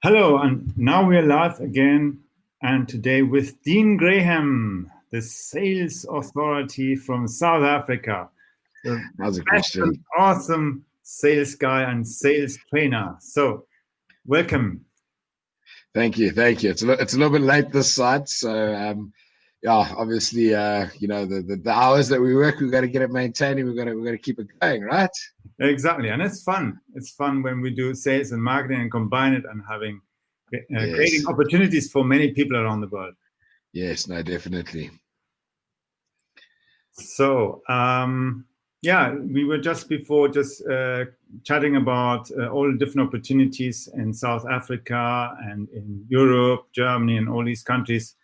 Hello, and now we're live again, and today with Dean Graham, the sales authority from South Africa, the How's it, best and Christian? awesome sales guy and sales trainer. So, welcome. Thank you, thank you. It's a little bit late this side, so yeah, obviously, the hours that we work, we've got to get it maintaining. We've got to keep it going, right? Exactly, and it's fun. It's fun when we do sales and marketing and combine it and having creating Yes, opportunities for many people around the world. yes, no, definitely. So, yeah, we were just before chatting about all the different opportunities in South Africa and in Europe, Germany, and all these countries.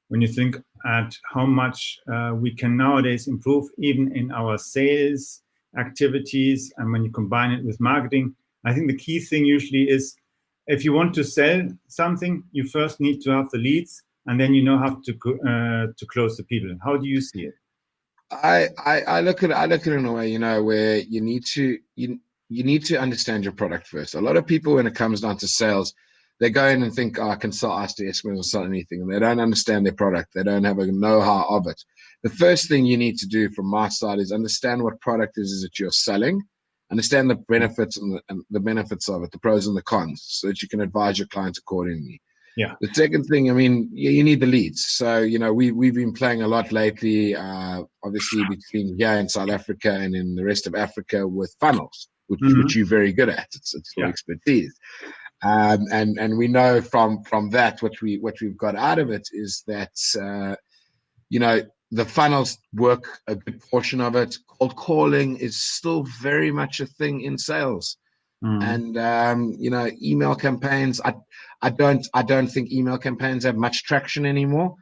When you think at how much we can nowadays improve, even in our sales activities, and when you combine it with marketing, I think the key thing usually is if you want to sell something, you first need to have the leads, and then you know how to close the people. How do you see it? I look at it in a way, where you need to understand your product first. A lot of people, when it comes down to sales, they go in and think, oh, I can sell ice to Eskimos or sell anything, and they don't understand their product. They don't have a know-how of it. The first thing you need to do from my side is understand what product is that you're selling, understand the benefits and the benefits of it, the pros and the cons, so that you can advise your clients accordingly. Yeah. The second thing, I mean, you need the leads. So, we've been playing a lot lately, obviously between here in South Africa and in the rest of Africa with funnels, which you're very good at. It's your Yeah. expertise. And we know from that what we've got out of it is that the funnels work a good portion of it. Cold calling is still very much a thing in sales. Mm. And email campaigns. I don't think email campaigns have much traction anymore.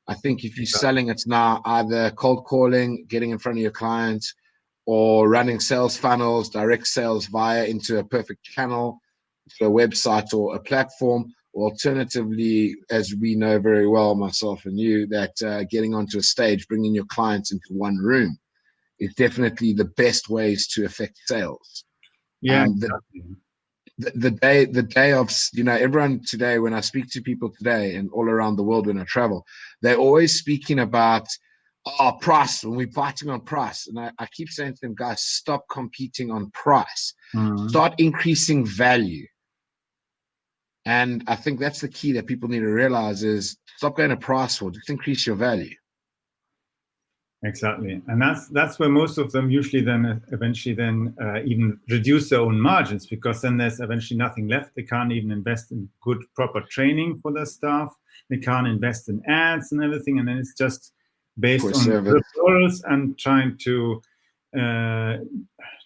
I think if you're Exactly. selling, it's now either cold calling, getting in front of your clients, or running sales funnels, direct sales via into a perfect channel, to a website or a platform. Or alternatively, as we know very well, myself and you, that getting onto a stage, bringing your clients into one room is definitely the best ways to affect sales. Yeah, Um, the, exactly. the day of everyone today, when I speak to people today and all around the world when I travel, they're always speaking about price, when we're fighting on price. And I keep saying to them, guys, stop competing on price, Mm. start increasing value. And I think that's the key that people need to realize is stop going to price war, just increase your value. Exactly, and that's where most of them usually then eventually then even reduce their own margins, because then there's eventually nothing left. They can't even invest in good proper training for their staff. They can't invest in ads and everything, and then it's just based For on service. referrals and trying to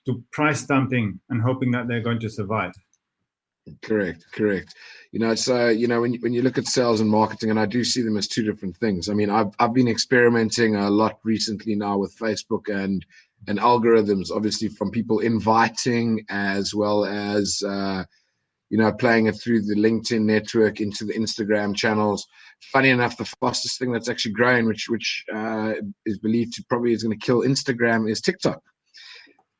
do price dumping and hoping that they're going to survive. Correct. So when you look at sales and marketing, and I do see them as two different things. I mean, I've been experimenting a lot recently now with Facebook and algorithms, obviously from people inviting, as well as playing it through the LinkedIn network into the Instagram channels. Funny enough, the fastest thing that's actually growing, which is believed to probably is going to kill Instagram, is TikTok.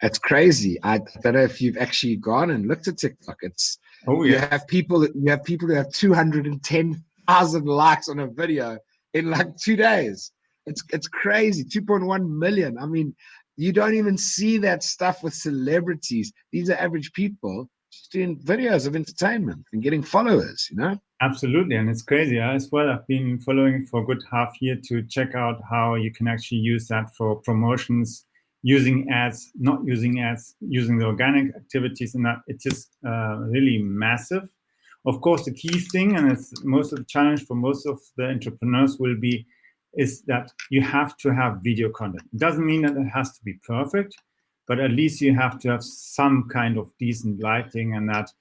It's crazy. I don't know if you've actually gone and looked at TikTok. It's Oh you yeah, have people who have 210,000 likes on a video in like 2 days. It's crazy. 2.1 million. I mean, you don't even see that stuff with celebrities. These are average people just doing videos of entertainment and getting followers. absolutely, and it's crazy as well. I've been following it for a good half year to check out how you can actually use that for promotions, using ads, not using ads, using the organic activities, and that it is really massive. Of course, the key thing, and it's most of the challenge for most of the entrepreneurs will be, is that you have to have video content. It doesn't mean that it has to be perfect, but at least you have to have some kind of decent lighting and that.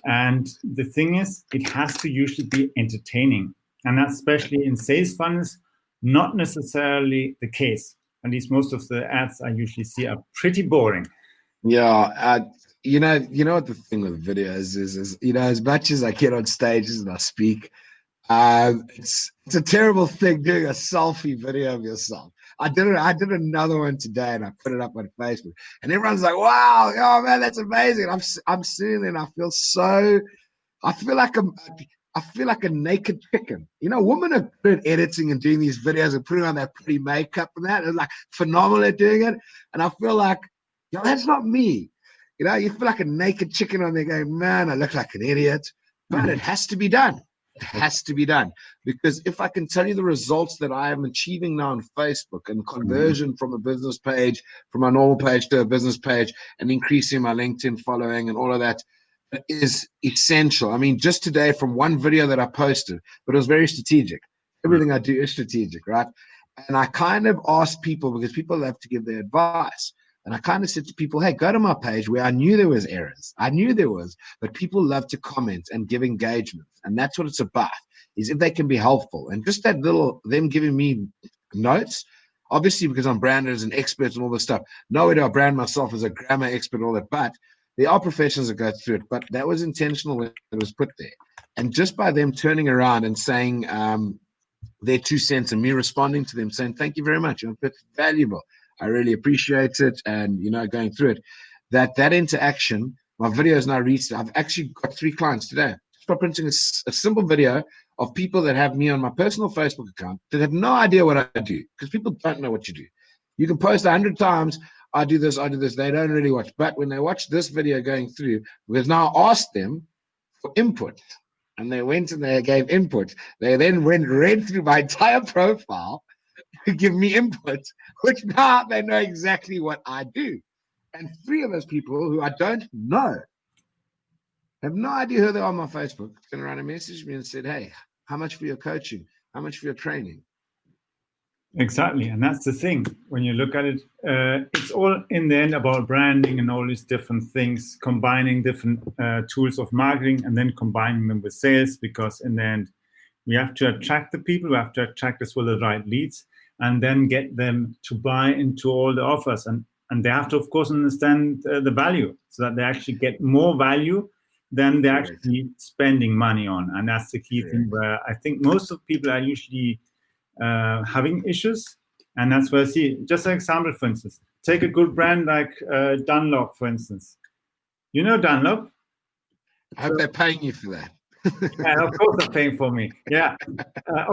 And the thing is, it has to usually be entertaining. And that's especially in sales funnels, not necessarily the case. At least most of the ads I usually see are pretty boring. Yeah, what the thing with videos is as much as I get on stages and I speak, it's a terrible thing doing a selfie video of yourself. I did another one today, and I put it up on Facebook, and everyone's like, "Wow, oh man, that's amazing!" I'm sitting there, and I feel so I feel like a naked chicken. You know, women are good at editing and doing these videos and putting on that pretty makeup and that. They're like phenomenal at doing it. And I feel like, yo, that's not me. You know, you feel like a naked chicken on there going, man, I look like an idiot. But it has to be done. It has to be done. Because if I can tell you the results that I am achieving now on Facebook and conversion from a business page, from a normal page to a business page, and increasing my LinkedIn following and all of that, is essential. I mean, just today from one video that I posted, but it was very strategic. Everything I do is strategic, right? And I kind of asked people, because people love to give their advice. And I kind of said to people, hey, go to my page where I knew there was errors. I knew there was, but people love to comment and give engagement. And that's what it's about, is if they can be helpful. And just that little, them giving me notes, obviously because I'm branded as an expert and all this stuff. Nowhere do I brand myself as a grammar expert and all that, but there are professionals that go through it. But that was intentional when it was put there. And just by them turning around and saying their 2 cents and me responding to them saying, thank you very much. It's valuable. I really appreciate it. And, you know, going through it, that interaction, my video is now reached. I've actually got 3 clients today. Just by printing a simple video of people that have me on my personal Facebook account that have no idea what I do, because people don't know what you do. You can post 100 times, I do this. They don't really watch. But when they watch this video going through, because now I asked them for input, and they went and they gave input. They then read through my entire profile to give me input, which now they know exactly what I do. And 3 of those people who I don't know have no idea who they are on my Facebook turned around and messaged me and said, hey, how much for your coaching? How much for your training? Exactly. And that's the thing. When you look at it, it's all in the end about branding and all these different things, combining different tools of marketing and then combining them with sales, because in the end, we have to attract the people, we have to attract as well the right leads, and then get them to buy into all the offers. And they have to, of course, understand the value, so that they actually get more value than they're actually spending money on. And that's the key thing, where I think most of people are usually having issues. And that's where I see, just an example, for instance, take a good brand like Dunlop, for instance. You know Dunlop? I hope they're paying you for that. Yeah, of course they're paying for me. Yeah.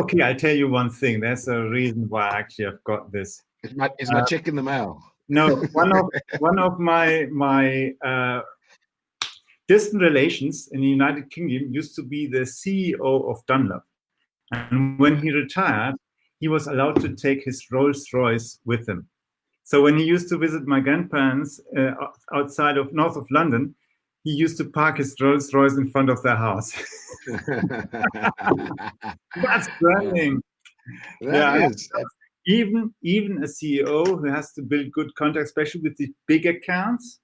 Okay, I'll tell you one thing. There's a reason why actually I've got this. Is my check in the mail? No, one of my distant relations in the United Kingdom used to be the CEO of Dunlop. And when he retired, he was allowed to take his Rolls Royce with him. So when he used to visit my grandparents outside of north of London, he used to park his Rolls Royce in front of their house. That's branding. That is. Even a CEO who has to build good contacts, especially with the big accounts.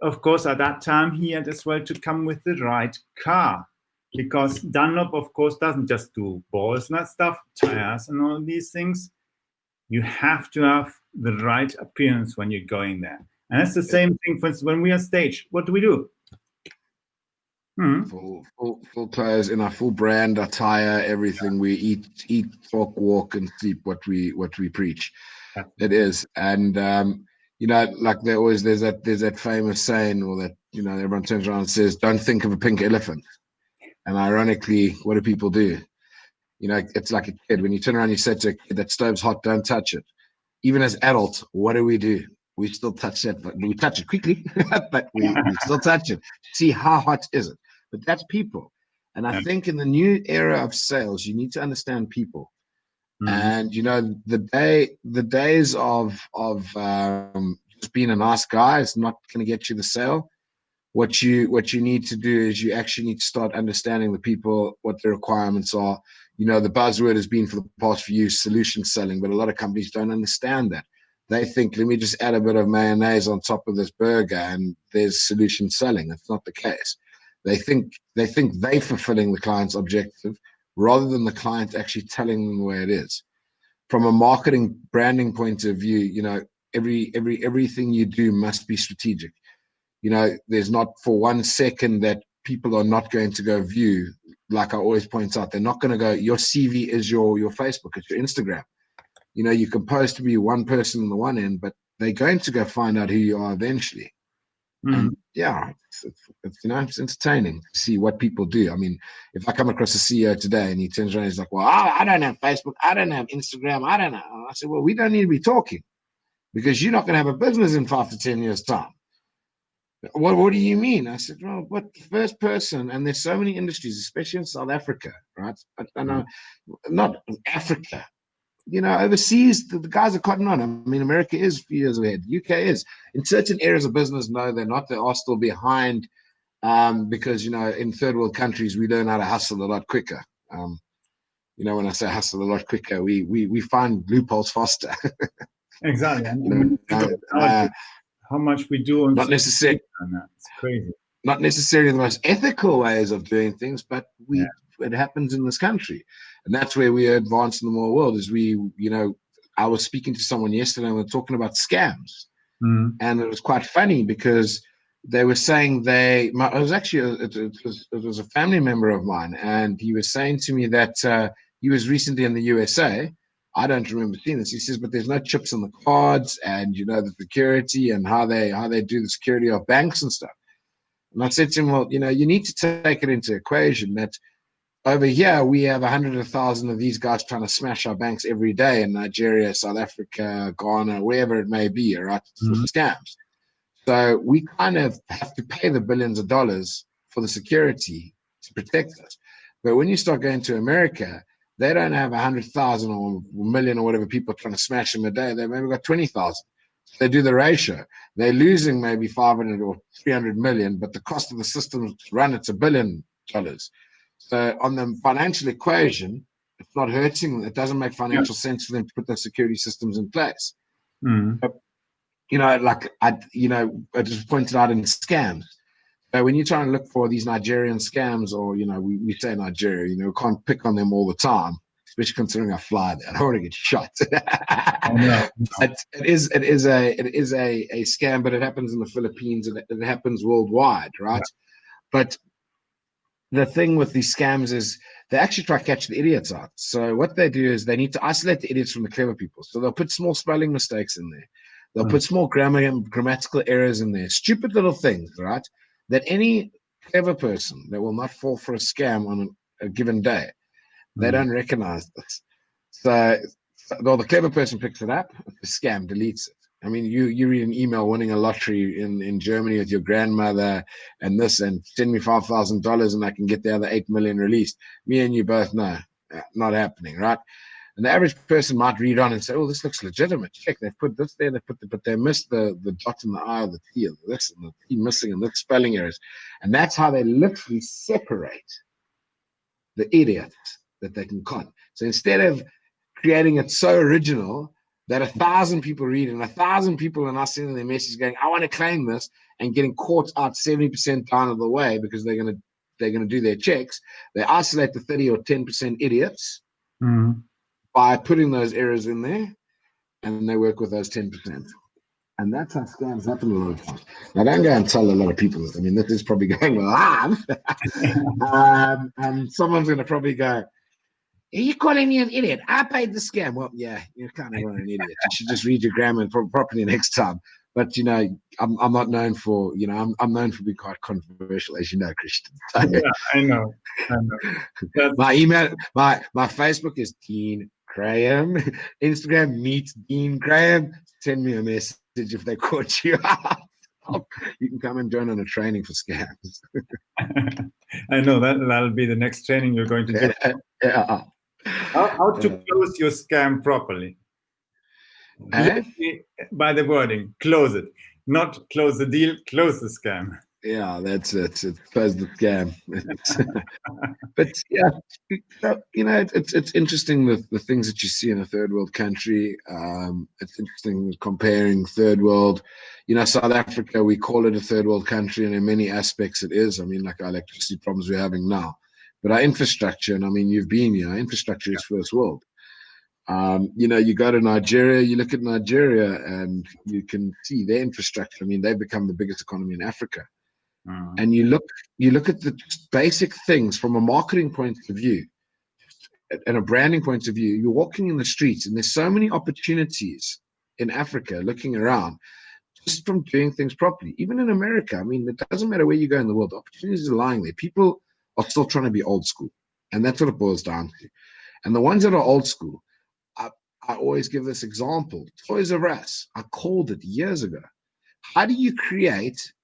Of course, at that time, he had as well to come with the right car, because Dunlop, of course, doesn't just do balls and that stuff, tires and all these things. You have to have the right appearance when you're going there. And that's the same thing, for instance, when we are stage, what do? Full clothes in our full brand attire, everything. We eat, talk, walk, and sleep what we preach. Yeah. It is. And you know, like there's that famous saying, or that, you know, everyone turns around and says, don't think of a pink elephant. And ironically, what do people do? You know, it's like a kid. When you turn around and you say to a kid, that stove's hot, don't touch it. Even as adults, what do? We still touch that, but we touch it quickly, but we still touch it. See, how hot is it? But that's people. And I think in the new era of sales, you need to understand people. And, you know, the days of just being a nice guy is not going to get you the sale. What you need to do is you actually need to start understanding the people, what their requirements are. You know, the buzzword has been for the past few years solution selling, but a lot of companies don't understand that. They think, let me just add a bit of mayonnaise on top of this burger and there's solution selling. That's not the case. They think they're fulfilling the client's objective rather than the client actually telling them the way it is. From a marketing branding point of view, you know, everything you do must be strategic. You know, there's not for 1 second that people are not going to go view. Like I always point out, they're not going to go, your CV is your Facebook, it's your Instagram. You know, you can post to be one person on the one end, but they're going to go find out who you are eventually. And yeah, it's it's entertaining to see what people do. I mean, if I come across a CEO today and he turns around and he's like, well, I don't have Facebook, I don't have Instagram, I don't know. I said, well, we don't need to be talking because you're not going to have a business in 5 to 10 years' time. What do you mean? I said, well, but the first person, and there's so many industries, especially in South Africa, right? I know, not Africa. Overseas, the guys are cotton on. I mean, America is a few years ahead. UK is. In certain areas of business, no, they're not. They are still behind because, in third world countries, we learn how to hustle a lot quicker. When I say hustle a lot quicker, we find loopholes faster. Exactly. And how much we do on not necessarily. It's crazy. Not necessarily the most ethical ways of doing things, but it happens in this country. And that's where we are advanced in the more world is I was speaking to someone yesterday and we were talking about scams. And it was quite funny because they were saying it was a family member of mine. And he was saying to me that he was recently in the USA. I don't remember seeing this. He says, but there's no chips on the cards and, the security and how they do the security of banks and stuff. And I said to him, well, you need to take it into equation that over here, we have 100,000 of these guys trying to smash our banks every day in Nigeria, South Africa, Ghana, wherever it may be, right? For scams. So we kind of have to pay the billions of dollars for the security to protect us. But when you start going to America, they don't have 100,000 or a million or whatever people trying to smash them a day. They've maybe got 20,000. They do the ratio. They're losing maybe 500 or 300 million, but the cost of the system to run it's $1 billion. So on the financial equation, it's not hurting. It doesn't make financial sense for them to put those security systems in place. But, I just pointed out in scams. So when you're trying to look for these Nigerian scams, or we say Nigeria, we can't pick on them all the time, especially considering I fly there. I don't want to get shot. But it is a scam, but it happens in the Philippines and it happens worldwide, right? But the thing with these scams is they actually try to catch the idiots out. So what they do is they need to isolate the idiots from the clever people. So they'll put small spelling mistakes in there. They'll put small grammatical errors in there, stupid little things, right? That any clever person that will not fall for a scam on a given day, they don't recognize this. So the clever person picks it up, the scam deletes it. I mean, you read an email winning a lottery in Germany with your grandmother and this, and send me $5,000 and I can get the other 8 million released. Me and you both know, not happening, right? And the average person might read on and say, oh, this looks legitimate. Check, they've put this there, but they missed the dot in the I or the T, or this and the T missing and the spelling errors. And that's how they literally separate the idiots that they can con. So instead of creating it so original that 1,000 people read and 1,000 people are now sending their message going, I want to claim this, and getting caught out 70% down of the way because they're going to do their checks, they isolate the 30 or 10% idiots by putting those errors in there, and they work with those 10%. And that's how scams happen a lot of times. Now, don't go and tell a lot of people this. I mean, this is probably going live. And someone's going to probably go, are you calling me an idiot? I paid the scam. Well, yeah, you're kind of an idiot. You should just read your grammar properly next time. But, I'm not known for, I'm known for being quite controversial, as you know, Christian. So, yeah, I know. My email, my Facebook is Dean Graham. Instagram, meet Dean Graham. Send me a message if they caught you out. You can come and join on a training for scams. I know that'll be the next training you're going to do. Yeah. How to close your scam properly? By the wording, close it, not close the deal, close the scam. Yeah, that's it. Close the scam. But yeah, it's interesting the things that you see in a third world country. It's interesting comparing third world. South Africa, we call it a third world country, and in many aspects it is. I mean, like our electricity problems we're having now, but our infrastructure, and I mean, you've been here. Our infrastructure is first world. You go to Nigeria, you look at Nigeria, and you can see their infrastructure. I mean, they've become the biggest economy in Africa. And you look at the basic things from a marketing point of view and a branding point of view. You're walking in the streets, and there's so many opportunities in Africa looking around just from doing things properly. Even in America, I mean, it doesn't matter where you go in the world, opportunities are lying there. People are still trying to be old school, and that's what it boils down to. And the ones that are old school, I always give this example. Toys R Us, I called it years ago. How do you create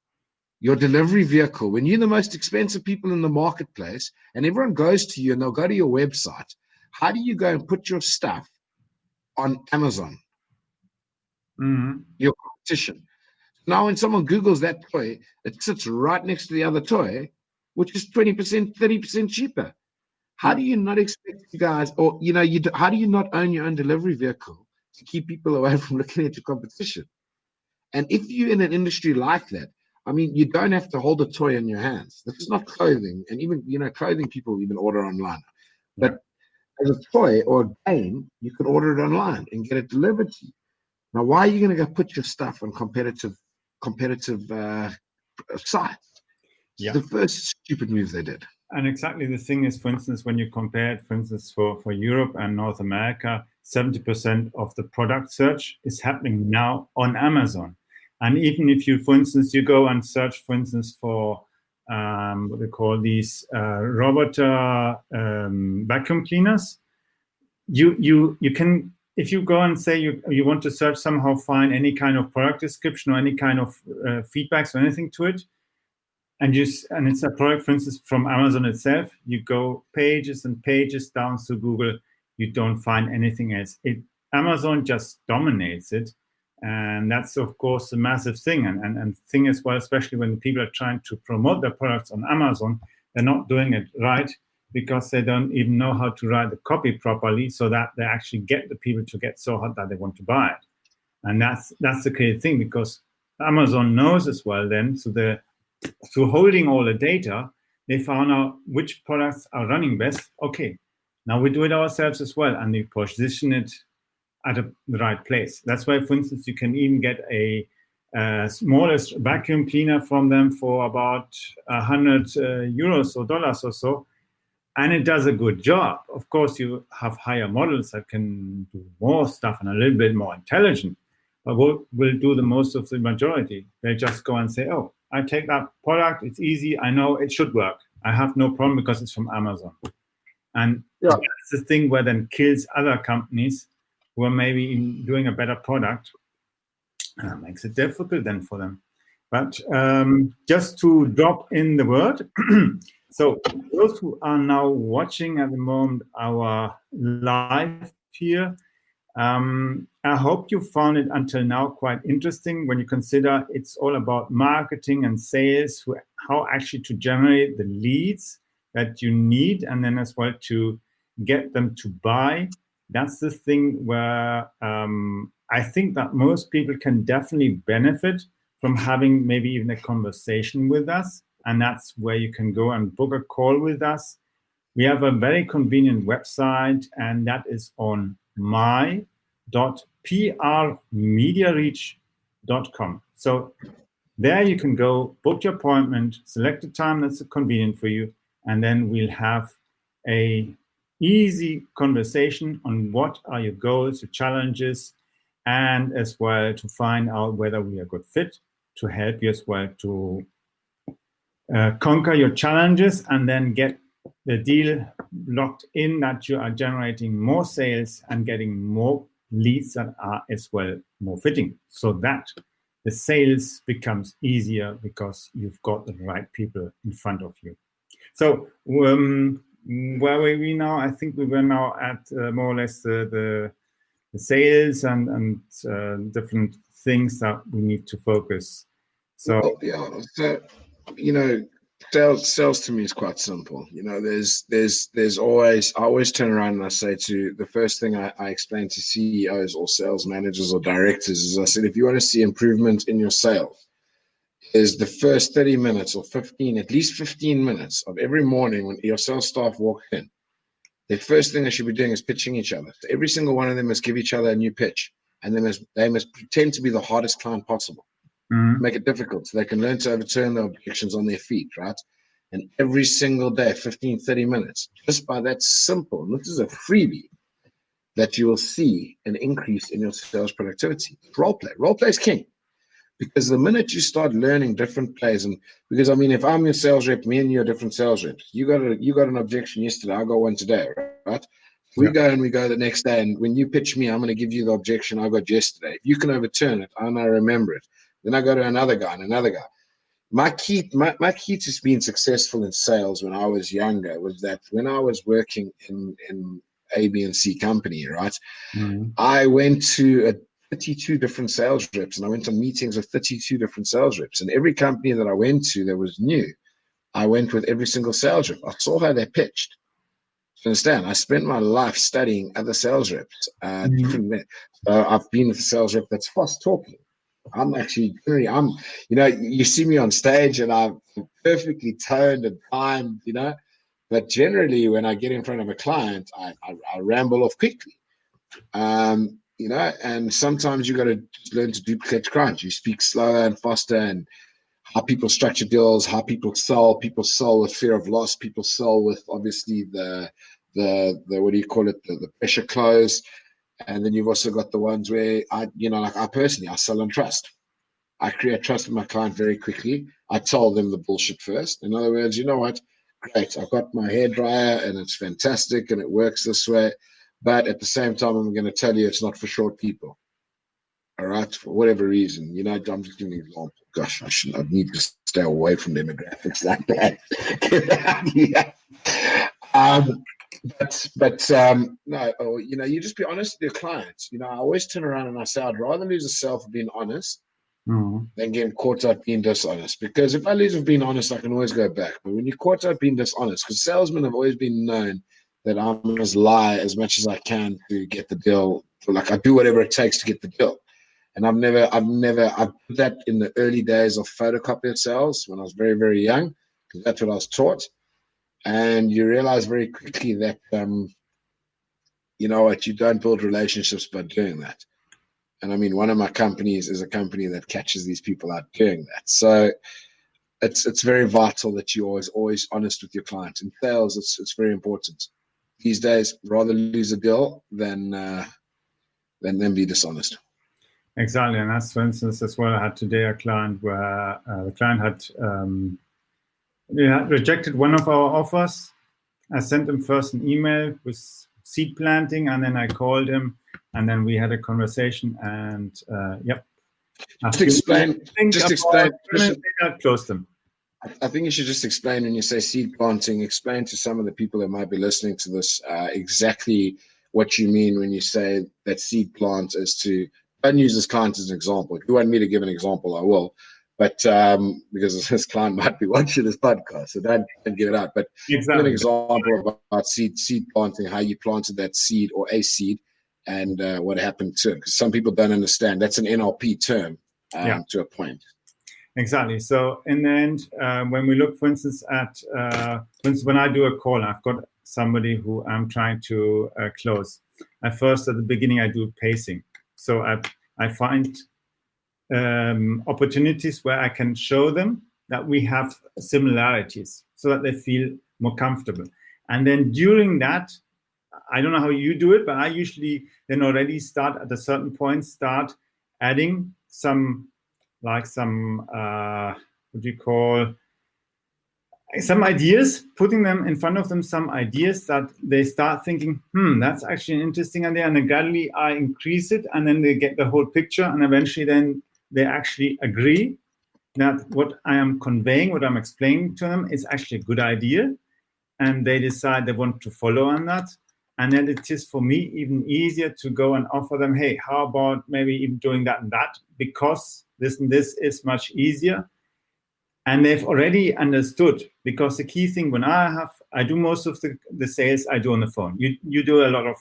your delivery vehicle when you're the most expensive people in the marketplace and everyone goes to you and they'll go to your website? How do you go and put your stuff on Amazon, your competition? Now, when someone Googles that toy, it sits right next to the other toy, which is 20%, 30% cheaper. How do you not expect you guys, or how do you not own your own delivery vehicle to keep people away from looking at your competition? And if you're in an industry like that, I mean, you don't have to hold a toy in your hands. This is not clothing, and even clothing people even order online. But as a toy or a game, you can order it online and get it delivered to you. Now, why are you going to go put your stuff on competitive sites? It's the first stupid move they did. And exactly the thing is, for instance, when you compare it, for instance, for Europe and North America, 70% of the product search is happening now on Amazon. And even if you, for instance, you go and search, for instance, for what they call these robot vacuum cleaners, you can, if you go and say you want to search, somehow find any kind of product description or any kind of feedbacks or anything to it, and it's a product, for instance, from Amazon itself, you go pages and pages down to Google, you don't find anything else. Amazon just dominates it. And that's, of course, a massive thing. And thing as well, especially when people are trying to promote their products on Amazon, they're not doing it right because they don't even know how to write the copy properly so that they actually get the people to get so hot that they want to buy it. And that's the crazy thing, because Amazon knows as well then, through holding all the data, they found out which products are running best. Okay, now we do it ourselves as well, and we position it at the right place. That's why, for instance, you can even get a smallest vacuum cleaner from them for about 100 euros or dollars or so, and it does a good job. Of course, you have higher models that can do more stuff and a little bit more intelligent, but will do the most of the majority. They just go and say, oh, I take that product, it's easy, I know it should work. I have no problem because it's from Amazon. And that's the thing where then kills other companies who are maybe doing a better product. Makes it difficult then for them. But just to drop in the word, so those who are now watching at the moment our live here, I hope you found it until now quite interesting when you consider it's all about marketing and sales, how actually to generate the leads that you need, and then as well to get them to buy. That's the thing where I think that most people can definitely benefit from having maybe even a conversation with us. And that's where you can go and book a call with us. We have a very convenient website, and that is on my.prmediareach.com. So there you can go, book your appointment, select a time that's convenient for you, and then we'll have a easy conversation on what are your goals, your challenges, and as well to find out whether we are a good fit to help you as well to conquer your challenges and then get the deal locked in that you are generating more sales and getting more leads that are as well more fitting, so that the sales becomes easier because you've got the right people in front of you. So where were we now? I think we were now at more or less the sales and different things that we need to focus. So sales to me is quite simple. There's always, I always turn around and I say the first thing I explain to CEOs or sales managers or directors is I said, if you want to see improvement in your sales, is the first 30 minutes or 15, at least 15 minutes of every morning when your sales staff walk in, the first thing they should be doing is pitching each other. So every single one of them must give each other a new pitch, and then they must pretend to be the hardest client possible. Make it difficult so they can learn to overturn their objections on their feet, right? And every single day, 15, 30 minutes, just by that simple, and this is a freebie, that you will see an increase in your sales productivity. Role play is king. Because the minute you start learning different plays, and because I mean, if I'm your sales rep, me and you are different sales reps. You got an objection yesterday, I got one today, right? We go and we go the next day, and when you pitch me, I'm going to give you the objection I got yesterday. If you can overturn it, I know remember it. Then I go to another guy and another guy. My key to being successful in sales when I was younger was that when I was working in A, B, and C company, right? Mm-hmm. I went to 32 different sales reps, and I went on meetings with 32 different sales reps. And every company that I went to that was new, I went with every single sales rep. I saw how they pitched. You understand? I spent my life studying other sales reps. Different. I've been with a sales rep that's fast talking. You see me on stage and I'm perfectly toned and timed, but generally when I get in front of a client, I ramble off quickly. And sometimes you got to learn to duplicate clients. You speak slower and faster, and how people structure deals, how people sell. People sell with fear of loss. People sell with obviously the what do you call it? The pressure close. And then you've also got the ones where I personally, I sell on trust. I create trust with my client very quickly. I tell them the bullshit first. In other words, you know what? Great. I've got my hairdryer and it's fantastic and it works this way. But at the same time, I'm going to tell you it's not for short people. All right. For whatever reason, I'm just giving an example. Gosh, I need to stay away from demographics like that. Yeah. No, you just be honest with your clients. I always turn around and I say, I'd rather lose a sale for being honest than getting caught out being dishonest. Because if I lose with being honest, I can always go back. But when you're caught out being dishonest, because salesmen have always been known that I must lie as much as I can to get the deal. Like I do whatever it takes to get the deal. And I've put that in the early days of photocopier sales when I was very, very young, because that's what I was taught. And you realize very quickly that, you don't build relationships by doing that. And I mean, one of my companies is a company that catches these people out doing that. So it's very vital that you're always honest with your client. In sales, it's very important. These days, rather lose a deal than be dishonest. Exactly. And that's, for instance, as well, I had today a client where the client had rejected one of our offers. I sent him first an email with seed planting, and then I called him, and then we had a conversation. And Just explain. I closed them. I think you should just explain when you say seed planting. Explain to some of the people that might be listening to this exactly what you mean when you say that seed plant is to. Don't use this client as an example. If you want me to give an example, I will. But because this client might be watching this podcast, so don't give it out. But give an example about seed planting, how you planted that seed or a seed, and what happened to it. Because some people don't understand. That's an NLP term to a point. Exactly. So in the end, when we look, for instance, at when I do a call, I've got somebody who I'm trying to close. At the beginning, I do pacing. So I find opportunities where I can show them that we have similarities so that they feel more comfortable. And then during that, I don't know how you do it, but I usually then already start at a certain point, start adding some some ideas, putting them in front of them, some ideas that they start thinking, that's actually an interesting idea. And then gradually I increase it, and then they get the whole picture. And eventually then they actually agree that what I am conveying, what I'm explaining to them is actually a good idea. And they decide they want to follow on that. And then it is for me even easier to go and offer them, hey, how about maybe even doing that and that? Because this and this is much easier. And they've already understood, because the key thing when I do most of the sales I do on the phone. You do a lot of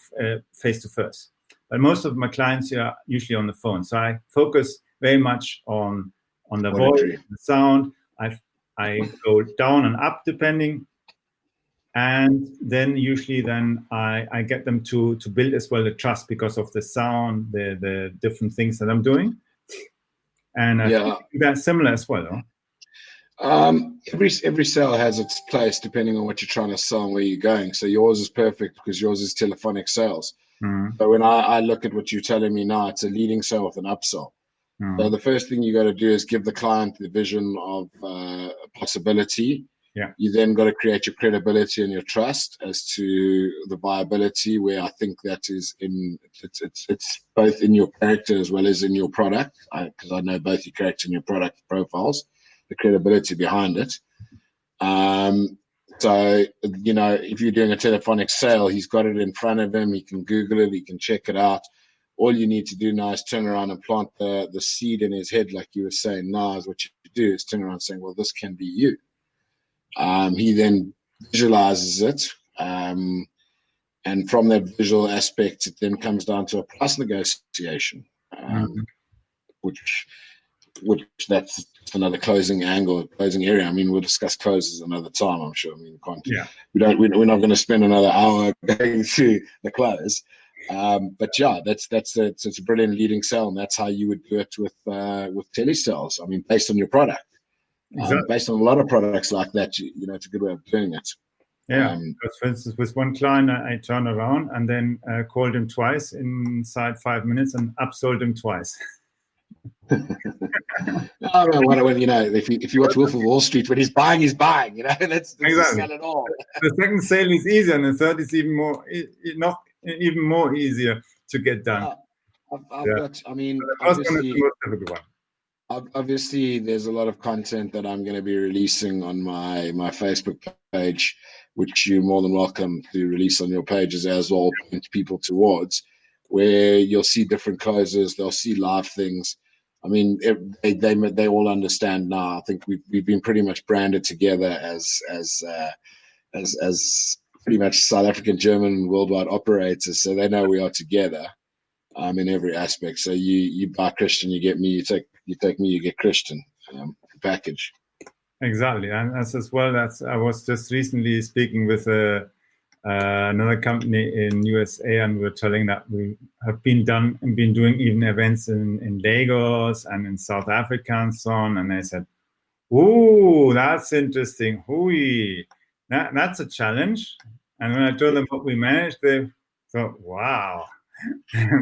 face-to-face, but most of my clients are usually on the phone. So I focus very much on the voice, the sound. I go down and up depending. And then usually I get them to build as well the trust because of the sound, the different things that I'm doing. And I think that's similar as well, no? Every sale has its place depending on what you're trying to sell and where you're going. So yours is perfect because yours is telephonic sales. So when I look at what you're telling me now, it's a leading sale with an upsell. So the first thing you got to do is give the client the vision of a possibility. Yeah. You then got to create your credibility and your trust as to the viability, where I think that is it's both in your character as well as in your product, because I know both your character and your product profiles, the credibility behind it. So, if you're doing a telephonic sale, he's got it in front of him. He can Google it. He can check it out. All you need to do now is turn around and plant the seed in his head, like you were saying. Now is what you do is turn around and saying, well, this can be you. He then visualizes it. And from that visual aspect, it then comes down to a price negotiation, which that's another closing angle, closing area. I mean, we'll discuss closes another time, I'm sure. I mean, we're not going to spend another hour going through the close. But yeah, it's a brilliant leading sale, and that's how you would do it with telesales. I mean, based on your product, based on a lot of products like that, it's a good way of doing it. Yeah, because for instance, with one client, I turned around and then called him twice inside 5 minutes and upsold him twice. If you watch Wolf of Wall Street, when he's buying, that's Exactly. not at all. The second sale is easier, and the third is even more easier to get done. Obviously, there's a lot of content that I'm going to be releasing on my Facebook page, which you're more than welcome to release on your pages as well, point people towards, where you'll see different closes, they'll see live things. I mean, they all understand now. I think we've been pretty much branded together as pretty much South African, German, and worldwide operators, so they know we are together in every aspect. So you buy Christian, you get me. You take me, you get Christian. Package. Exactly, and as well. I was just recently speaking with another company in USA, and we were telling that we have been doing even events in Lagos and in South Africa and so on. And they said, "Ooh, that's interesting. Hooey, that's a challenge." And when I told them what we managed, they thought, "Wow,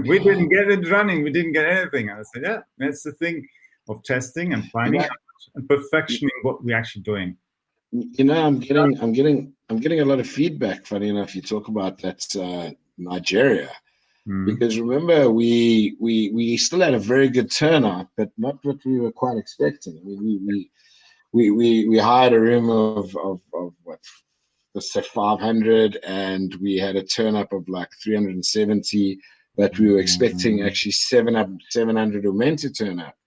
we didn't get it running. We didn't get anything." And I said, "Yeah, that's the thing of testing and finding out and perfectioning what we're actually doing." I'm getting a lot of feedback. Funny enough, you talk about that Nigeria, because remember we still had a very good turnout, but not what we were quite expecting. I mean, we hired a room of what, let's say 500, and we had a turn up of like 370, but we were expecting actually 700 were meant to turn up.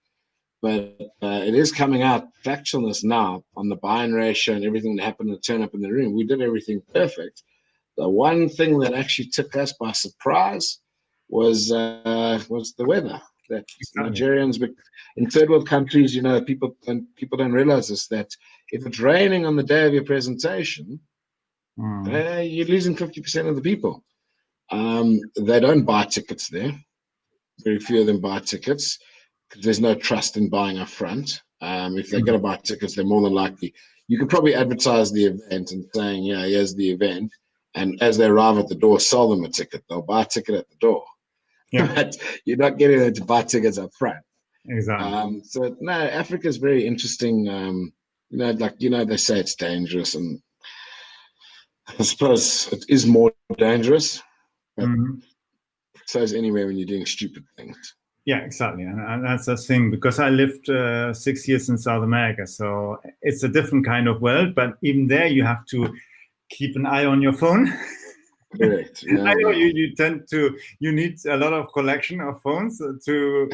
But it is coming out factualness now on the buying ratio and everything that happened to turn up in the room. We did everything perfect. The one thing that actually took us by surprise was the weather. That Nigerians, in third world countries, people don't realize this, that if it's raining on the day of your presentation, you're losing 50% of the people. They don't buy tickets there. Very few of them buy tickets. There's no trust in buying up front. If they're going to buy tickets, they're more than likely. You could probably advertise the event and saying, here's the event. And as they arrive at the door, sell them a ticket. They'll buy a ticket at the door. Yeah. But you're not getting them to buy tickets up front. Exactly. So, no, Africa is very interesting. They say it's dangerous. And I suppose it is more dangerous. But so is anywhere when you're doing stupid things. Yeah, exactly. And that's the thing, because I lived 6 years in South America. So it's a different kind of world. But even there, you have to keep an eye on your phone. Correct. Yeah, I know you need a lot of collection of phones to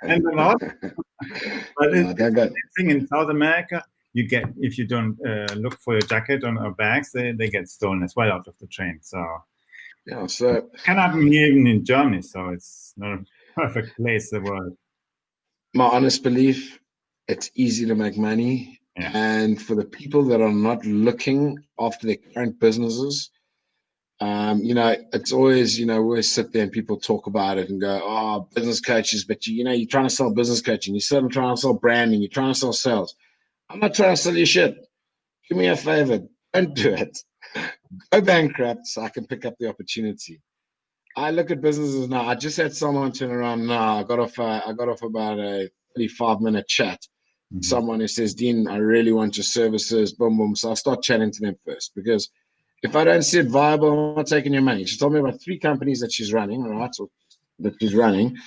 hand them out. But the thing in South America, you get, if you don't look for your jacket or bags, they get stolen as well out of the train. So yeah, so it can happen here even in Germany. So it's not a perfect place in the world. My honest belief, it's easy to make money. Yeah. And for the people that are not looking after their current businesses, it's always, we always sit there and people talk about it and go, oh, business coaches, but you're trying to sell business coaching. You're trying to sell branding. You're trying to sell sales. I'm not trying to sell you shit. Do me a favor. Don't do it. Go bankrupt so I can pick up the opportunity. I look at businesses now. I just had someone turn around now. I got off about a 35-minute chat. Someone who says, Dean, I really want your services, boom, boom. So I start chatting to them first because if I don't see it viable, I'm not taking your money. She told me about 3 companies that she's running, right? So that she's running.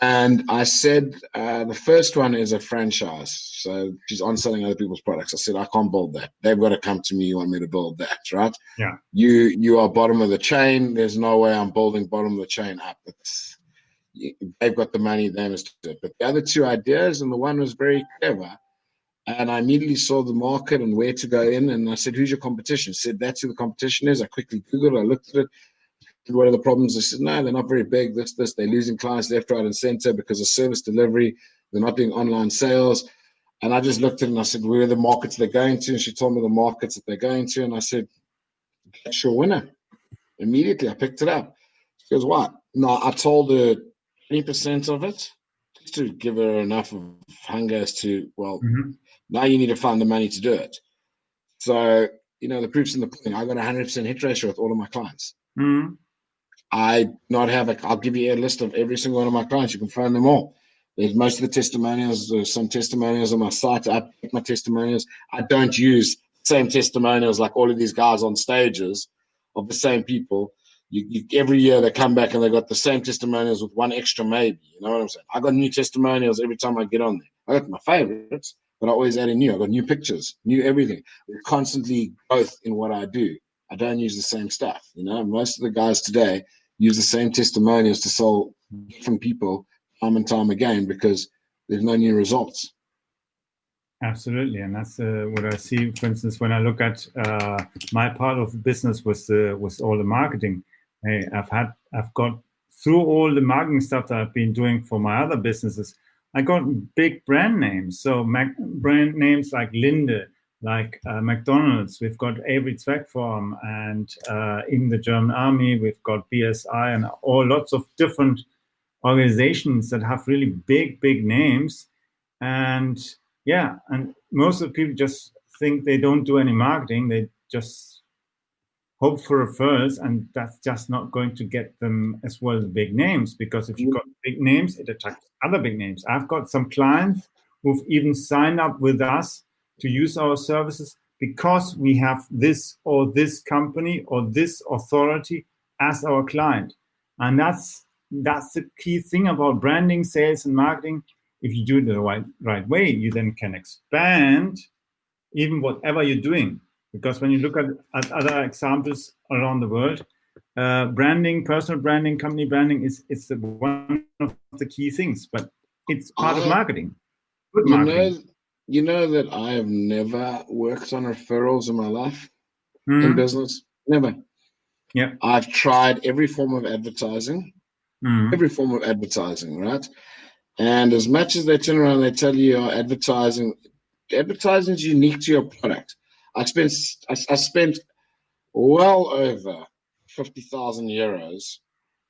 And I said, the first one is a franchise. So she's on selling other people's products. I said, I can't build that. They've got to come to me. You want me to build that, right? Yeah. You are bottom of the chain. There's no way I'm building bottom of the chain up. They've got the money, they must do it. But the other 2 ideas, and the one was very clever. And I immediately saw the market and where to go in. And I said, who's your competition? I said, that's who the competition is. I quickly Googled, I looked at it. What are the problems? I said, no, they're not very big. They're losing clients left, right, and center because of service delivery. They're not doing online sales. And I just looked at it and I said, where are the markets they're going to? And she told me the markets that they're going to. And I said, that's your winner. Immediately, I picked it up. She goes, what? No, I told her 20% of it just to give her enough of hunger as to, well, now you need to find the money to do it. So, the proof's in the pudding. I got a 100% hit ratio with all of my clients. I'll give you a list of every single one of my clients. You can find them all. There's most of the testimonials. There's some testimonials on my site. I pick my testimonials. I don't use the same testimonials like all of these guys on stages of the same people. Every year they come back and they got the same testimonials with one extra maybe. You know what I'm saying? I got new testimonials every time I get on there. I got my favorites, but I always add in new. I got new pictures, new everything. There's constantly growth in what I do. I don't use the same stuff. Most of the guys today use the same testimonials to sell different people time and time again because there's no new results. Absolutely, and that's what I see. For instance, when I look at my part of the business with all the marketing, I've got through all the marketing stuff that I've been doing for my other businesses. I got big brand names, so brand names like Linde, like McDonald's. We've got Avery Zweckfarm, and in the German Army, we've got BSI, and lots of different organizations that have really big names. And yeah, and most of the people just think they don't do any marketing. They just hope for referrals, and that's just not going to get them as well as big names, because if you've got big names, it attracts other big names. I've got some clients who've even signed up with us to use our services because we have this or this company or this authority as our client. And that's the key thing about branding, sales, and marketing. If you do it the right way, you then can expand even whatever you're doing. Because when you look at other examples around the world, branding, personal branding, company branding it's one of the key things, but it's part of marketing. Good marketing. You know that I have never worked on referrals in my life in business. Never. Yeah. I've tried every form of advertising. Every form of advertising, right? And as much as they turn around and they tell you advertising is unique to your product. I spent well over 50,000 euros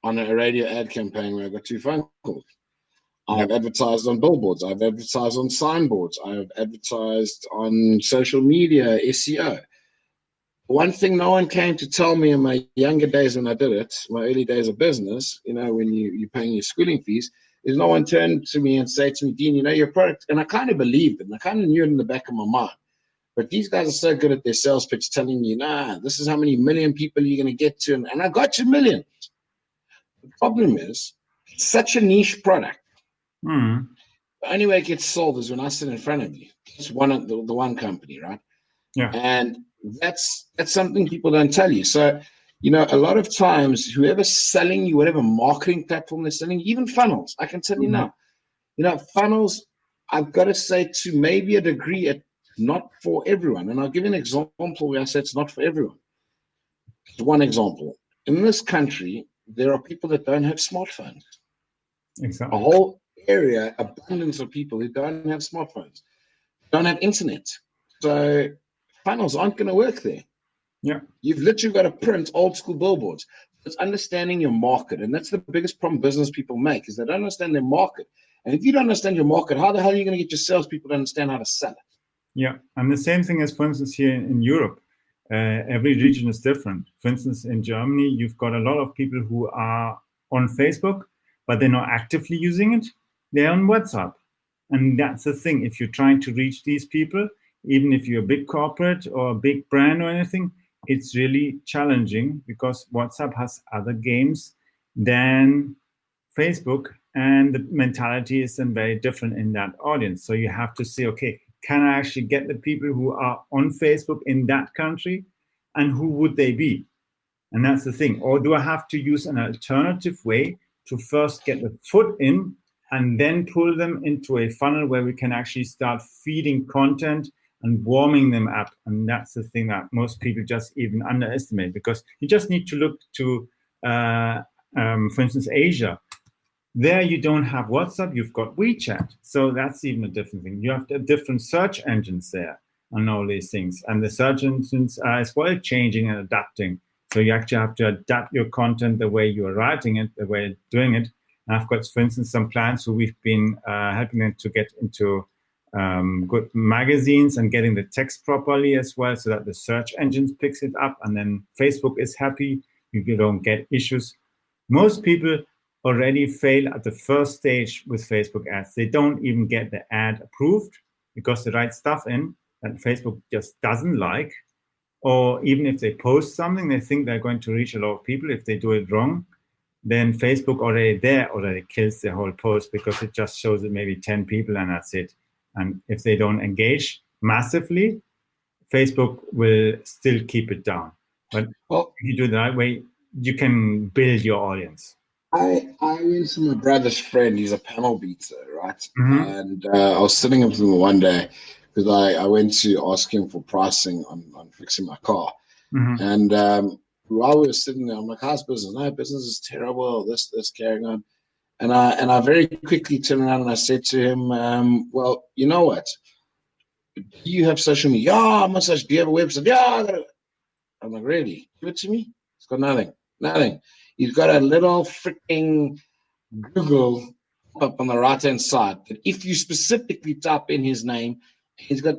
on a radio ad campaign where I got 2 phone calls. I've advertised on billboards. I've advertised on signboards. I've advertised on social media, SEO. One thing no one came to tell me in my younger days when I did it, my early days of business, when you're paying your schooling fees, is no one turned to me and said to me, Dean, your product, and I kind of believed it, and I kind of knew it in the back of my mind. But these guys are so good at their sales pitch telling me, this is how many million people you're going to get to, and I got to millions. The problem is, it's such a niche product. The only way it gets sold is when I sit in front of you. It's the one company, right? Yeah. And that's something people don't tell you. So, a lot of times, whoever's selling you, whatever marketing platform they're selling, even funnels, I can tell you now, funnels, I've got to say to maybe a degree, it's not for everyone. And I'll give you an example where I say it's not for everyone. One example. In this country, there are people that don't have smartphones. Exactly. A whole area, abundance of people who don't have smartphones, don't have internet. So funnels aren't going to work there. Yeah. You've literally got to print old school billboards. It's understanding your market. And that's the biggest problem business people make, is they don't understand their market. And if you don't understand your market, how the hell are you going to get your salespeople to understand how to sell it? Yeah. And the same thing as, for instance, here in Europe. Every region is different. For instance, in Germany, you've got a lot of people who are on Facebook, but they're not actively using it. They're on WhatsApp. And that's the thing. If you're trying to reach these people, even if you're a big corporate or a big brand or anything, it's really challenging because WhatsApp has other games than Facebook, and the mentality is then very different in that audience. So you have to say, okay, can I actually get the people who are on Facebook in that country, and who would they be? And that's the thing. Or do I have to use an alternative way to first get the foot in and then pull them into a funnel where we can actually start feeding content and warming them up? And that's the thing that most people just even underestimate, because you just need to look to, for instance, Asia. There you don't have WhatsApp, you've got WeChat. So that's even a different thing. You have different search engines there and all these things. And the search engines are as well changing and adapting. So you actually have to adapt your content the way you're writing it, the way you're doing it. And I've got, for instance, some clients who we've been helping them to get into good magazines and getting the text properly as well, so that the search engines picks it up and then Facebook is happy. You don't get issues. Most people already fail at the first stage with Facebook ads. They don't even get the ad approved because they write stuff in that Facebook just doesn't like. Or even if they post something, they think they're going to reach a lot of people. If they do it wrong, then Facebook already kills the whole post, because it just shows it maybe 10 people and that's it. And if they don't engage massively, Facebook will still keep it down. But if you do it the right way, you can build your audience. I went to my brother's friend. He's a panel beater, right? Mm-hmm. And I was sitting with him one day because I went to ask him for pricing on fixing my car. Mm-hmm. And while we were sitting there, I'm like, how's business? No, business is terrible. This carrying on. And I very quickly turned around and I said to him, well, you know what? Do you have social media? Yeah, I'm on social. Do you have a website? Yeah. I'm like, really? Give it to me. It's got nothing. He's got a little freaking Google up on the right-hand side. But if you specifically type in his name, he's got,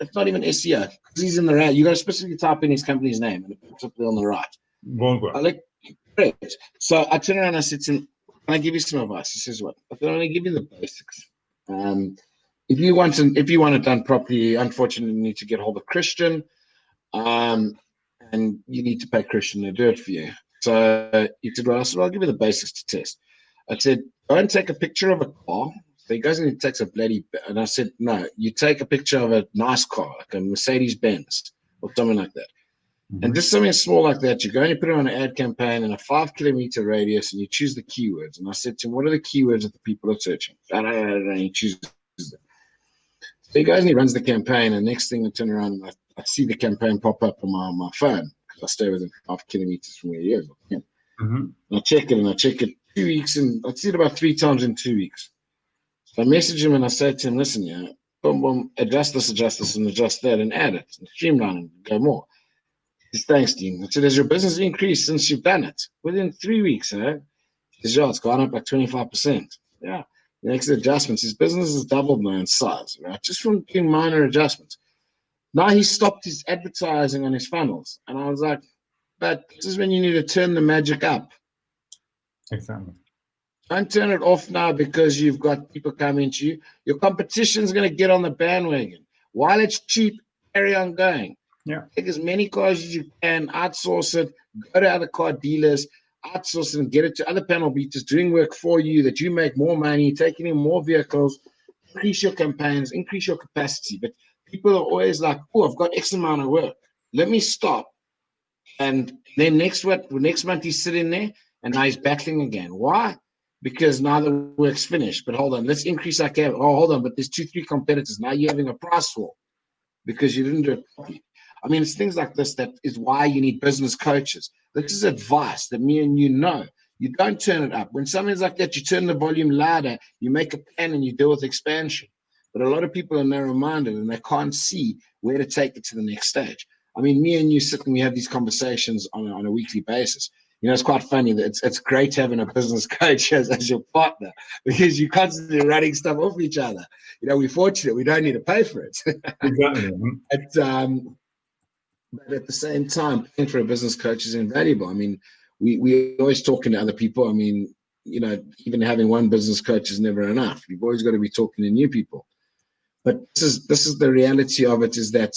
it's not even SEO, because he's in the right. You got to specifically type in his company's name, and it pops up there on the right. Won't work. I like, great. So I turned around and I said to him, can I give you some advice? He says, what? I thought, I'm going to give you the basics. If you want it done properly, unfortunately, you need to get hold of Christian. And you need to pay Christian to do it for you. So he said, well, I'll give you the basics to test. I said, go and take a picture of a car. So he goes and he takes a and I said, no, you take a picture of a nice car, like a Mercedes-Benz or something like that. Mm-hmm. And just something small like that, you go and you put it on an ad campaign in a 5-kilometer radius and you choose the keywords. And I said to him, what are the keywords that the people are searching? And he chooses them. So he goes and he runs the campaign, and next thing I turn around and I see the campaign pop up on my phone, because I stay within 5 kilometers from where he is. Mm-hmm. And I check it 2 weeks, and I see it about 3 times in 2 weeks. So I message him and I say to him, listen, boom, boom, adjust this, and adjust that, and add it, and streamline and go more. He says, thanks, Dean. I said, has your business increased since you've done it? Within 3 weeks, He says, yeah, it's gone up like 25%. Yeah. The next adjustments, his business has doubled now in size, right? Just from doing minor adjustments. Now he stopped his advertising on his funnels. And I was like, but this is when you need to turn the magic up. Exactly. Don't turn it off now because you've got people coming to you. Your competition's going to get on the bandwagon. While it's cheap, carry on going. Yeah. Take as many cars as you can, outsource it, go to other car dealers, outsource it and get it to other panel beaters doing work for you, that you make more money, taking in more vehicles, increase your campaigns, increase your capacity. But people are always like, oh, I've got X amount of work. Let me stop. And then next month he's sitting there and now he's battling again. Why? Because now the work's finished. But hold on, let's increase our cap. Oh, hold on, but there's 2-3 competitors. Now you're having a price war because you didn't do it properly. I mean, it's things like this that is why you need business coaches. This is advice that me and you know. You don't turn it up. When something's like that, you turn the volume louder, you make a plan, and you deal with expansion. But a lot of people are narrow-minded, and they can't see where to take it to the next stage. I mean, me and you sit and we have these conversations on a weekly basis. You know, it's quite funny that it's great having a business coach as your partner, because you're constantly running stuff off each other. You know, we're fortunate. We don't need to pay for it. Exactly. But at the same time, paying for a business coach is invaluable. I mean, we always talking to other people. I mean, even having one business coach is never enough. You've always got to be talking to new people. But this is the reality of it, is that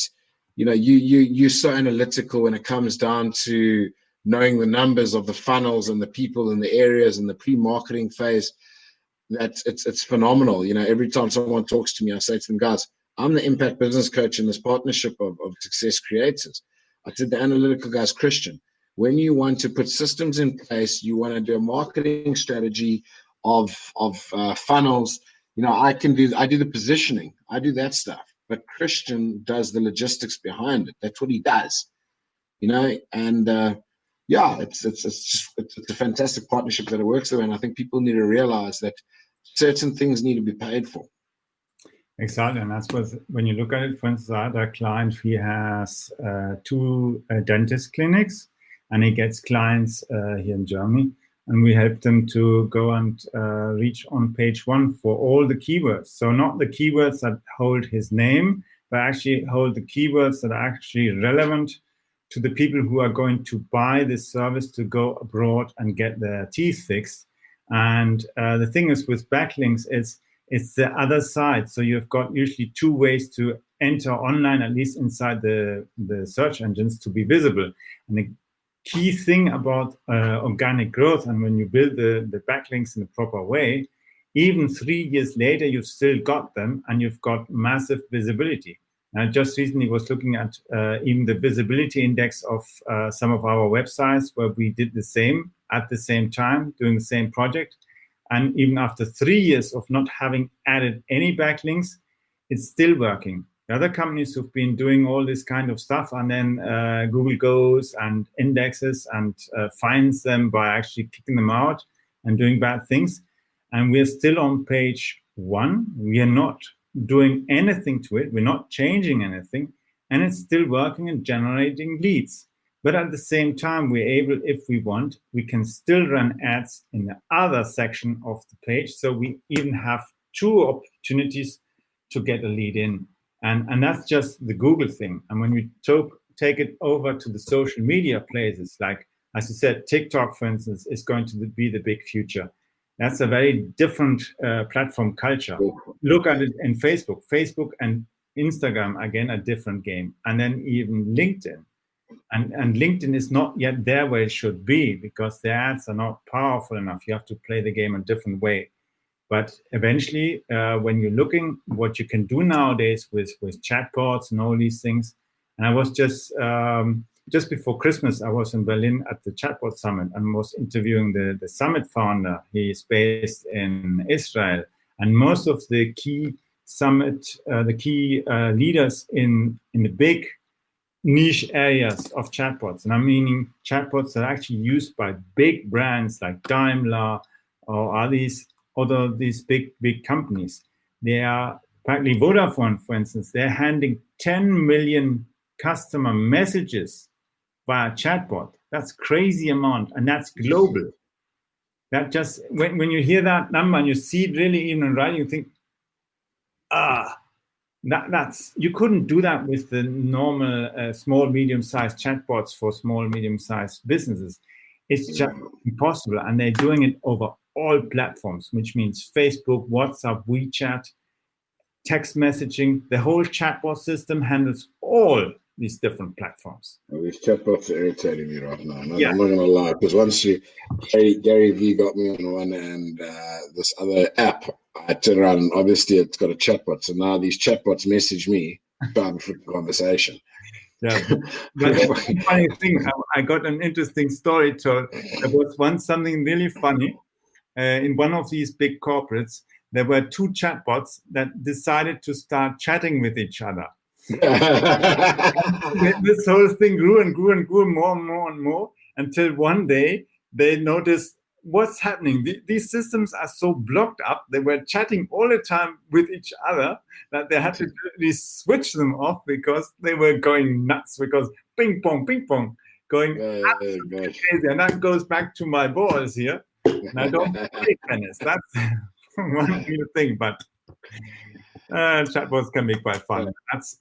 you're so analytical when it comes down to knowing the numbers of the funnels and the people and the areas and the pre-marketing phase, that it's phenomenal. Every time someone talks to me, I say to them, guys, I'm the impact business coach in this partnership of success creators. I did the analytical guys, Christian. When you want to put systems in place, you want to do a marketing strategy of funnels. I do the positioning, I do that stuff, but Christian does the logistics behind it. That's what he does, and yeah, it's a fantastic partnership that it works through, and I think people need to realize that certain things need to be paid for. Exactly, and that's what, when you look at it, for instance, our client, he has two dentist clinics, and he gets clients here in Germany, and we help them to go and reach on page 1 for all the keywords. So not the keywords that hold his name, but actually hold the keywords that are actually relevant to the people who are going to buy this service to go abroad and get their teeth fixed. And the thing is with backlinks, it's the other side. So you've got usually 2 ways to enter online, at least inside the search engines, to be visible. And the key thing about organic growth, and when you build the backlinks in the proper way, even 3 years later, you've still got them and you've got massive visibility. And I just recently was looking at even the visibility index of some of our websites where we did the same at the same time, doing the same project. And even after 3 years of not having added any backlinks, it's still working. The other companies who've been doing all this kind of stuff, and then Google goes and indexes and finds them by actually kicking them out and doing bad things. And we're still on page 1. We are not doing anything to it. We're not changing anything. And it's still working and generating leads. But at the same time, we're able, if we want, we can still run ads in the other section of the page. So we even have 2 opportunities to get a lead in. And that's just the Google thing. And when you take it over to the social media places, like, as you said, TikTok, for instance, is going to be the big future. That's a very different platform culture. Look at it in Facebook. Facebook and Instagram, again, a different game. And then even LinkedIn. And LinkedIn is not yet there where it should be, because the ads are not powerful enough. You have to play the game a different way. But eventually, when you're looking what you can do nowadays with chatbots and all these things, and I was just before Christmas, I was in Berlin at the Chatbot Summit and was interviewing the summit founder. He's based in Israel, and most of the key leaders in the big niche areas of chatbots, and I'm meaning chatbots that are actually used by big brands like Daimler or are these big companies. They are partly Vodafone, for instance. They're handing 10 million customer messages via chatbot. That's crazy amount, and that's global. That just when you hear that number and you see it really even in writing, you think, that's you couldn't do that with the normal small medium-sized chatbots for small medium-sized businesses. It's just impossible, and they're doing it over all platforms, which means Facebook, WhatsApp, WeChat, text messaging. The whole chatbot system handles all these different platforms. Well, these chatbots are irritating me right now. I'm not going to lie, because once Gary Vee got me on one, and this other app, I turned around and obviously it's got a chatbot. So now these chatbots message me about a conversation. Yeah, but the funny thing, I got an interesting story told. There was once something really funny. In one of these big corporates, there were 2 chatbots that decided to start chatting with each other. This whole thing grew and grew and grew more and more and more, until one day they noticed what's happening. These systems are so blocked up. They were chatting all the time with each other that they had to really switch them off, because they were going nuts, because ping pong, going crazy. And that goes back to my balls here. And I don't play tennis. That's one new thing, but chatbots can be quite fun. That's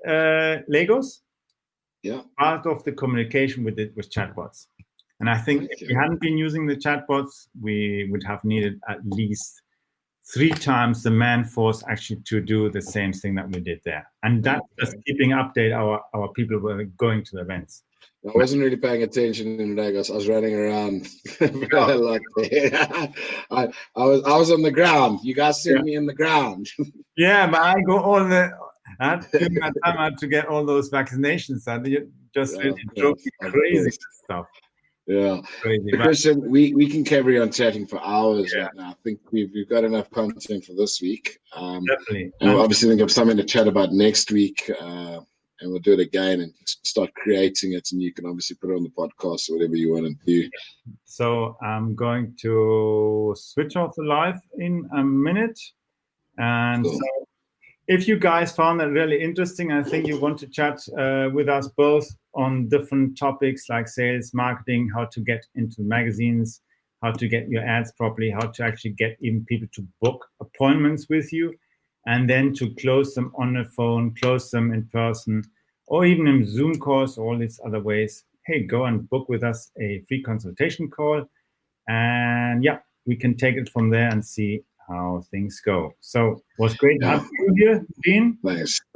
Legos. Yeah. Part of the communication with it was chatbots. And I think if we hadn't been using the chatbots, we would have needed at least 3 times the man force actually to do the same thing that we did there. And that's just keeping update our people were going to the events. I wasn't really paying attention in Vegas. I was running around a lot there. I was on the ground. You guys sent me in the ground. Yeah, but I go during that time I had to get all those vaccinations. I just really drove me crazy with stuff. Yeah, crazy. Christian, we can carry on chatting for hours right now. I think we've got enough content for this week. Definitely. And we'll obviously think of something to chat about next week. And we'll do it again and start creating it. And you can obviously put it on the podcast or whatever you want to do. So I'm going to switch off the live in a minute. And so if you guys found that really interesting, I think you want to chat with us both on different topics like sales, marketing, how to get into magazines, how to get your ads properly, how to actually get even people to book appointments with you, and then to close them on the phone, close them in person, or even in Zoom calls, all these other ways. Hey, go and book with us a free consultation call. And yeah, we can take it from there and see how things go. So it was great having you here, Dean.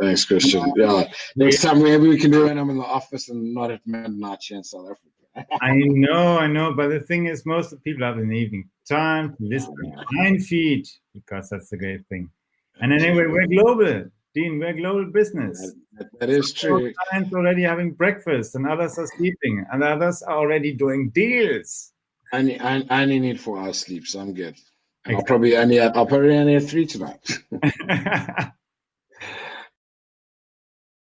Thanks, Christian. Yeah, next time maybe we can do it. I'm in the office and not at midnight in South Africa. I know, but the thing is, most of the people have in the evening time to listen to 9 feet, because that's the great thing. And anyway, we're global, Dean. We're global business. That is true. Clients already having breakfast, and others are sleeping, and others are already doing deals. I only need 4 hours sleep, so I'm good. And I'll probably only have 3 tonight.